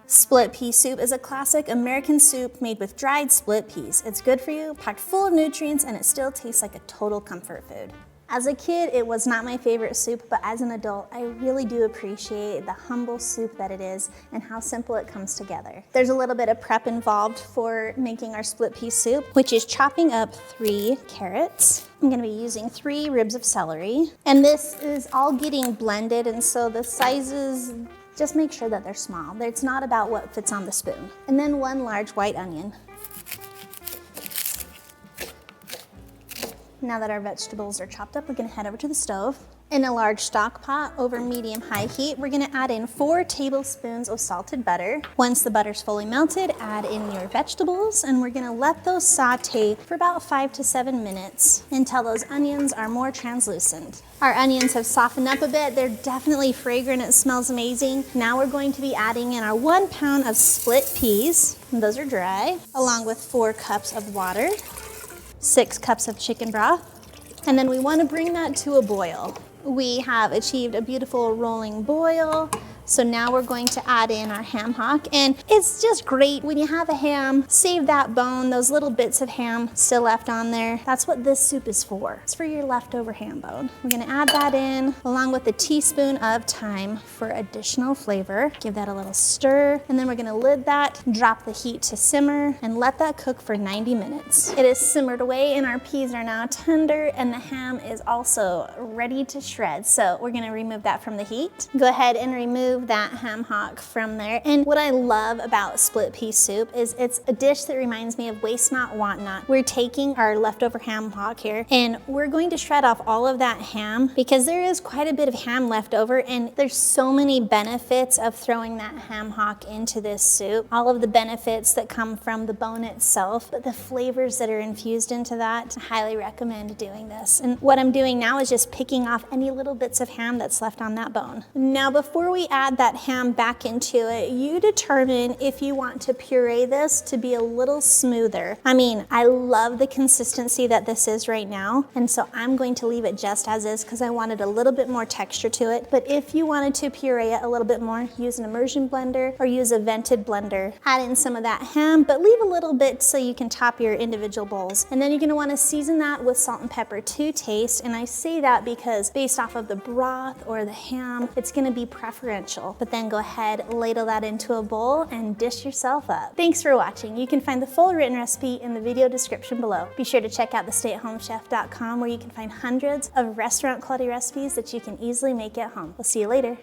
Split pea soup is a classic American soup made with dried split peas. It's good for you, packed full of nutrients, and it still tastes like a total comfort food. As a kid, it was not my favorite soup, but as an adult, I really do appreciate the humble soup that it is and how simple it comes together. There's a little bit of prep involved for making our split pea soup, which is chopping up 3 carrots. I'm gonna be using 3 ribs of celery, and this is all getting blended, and so the sizes, just make sure that they're small. It's not about what fits on the spoon. And then 1 large white onion. Now that our vegetables are chopped up, we're gonna head over to the stove. In a large stock pot over medium-high heat, we're gonna add in 4 tablespoons of salted butter. Once the butter's fully melted, add in your vegetables, and we're gonna let those saute for about 5 to 7 minutes until those onions are more translucent. Our onions have softened up a bit. They're definitely fragrant. It smells amazing. Now we're going to be adding in our 1 pound of split peas, and those are dry, along with 4 cups of water, 6 cups of chicken broth, and then we want to bring that to a boil. We have achieved a beautiful rolling boil. So now we're going to add in our ham hock, and it's just great when you have a ham, save that bone, those little bits of ham still left on there. That's what this soup is for. It's for your leftover ham bone. We're gonna add that in along with a teaspoon of thyme for additional flavor. Give that a little stir, and then we're gonna lid that, drop the heat to simmer, and let that cook for 90 minutes. It is simmered away, and our peas are now tender, and the ham is also ready to shred. So we're gonna remove that from the heat. Go ahead and remove that ham hock from there. And what I love about split pea soup is it's a dish that reminds me of waste not, want not. We're taking our leftover ham hock here, and we're going to shred off all of that ham because there is quite a bit of ham left over, and there's so many benefits of throwing that ham hock into this soup. All of the benefits that come from the bone itself, but the flavors that are infused into that, I highly recommend doing this. And what I'm doing now is just picking off any little bits of ham that's left on that bone. Now, before we add that ham back into it, you determine if you want to puree this to be a little smoother. I mean, I love the consistency that this is right now, and so I'm going to leave it just as is because I wanted a little bit more texture to it. But if you wanted to puree it a little bit more, use an immersion blender or use a vented blender. Add in some of that ham, but leave a little bit so you can top your individual bowls. And then you're gonna wanna season that with salt and pepper to taste, and I say that because based off of the broth or the ham, it's gonna be preferential. But then go ahead, ladle that into a bowl and dish yourself up. Thanks for watching. You can find the full written recipe in the video description below. Be sure to check out thestayatHomeChef.com where you can find hundreds of restaurant quality recipes that you can easily make at home. We'll see you later.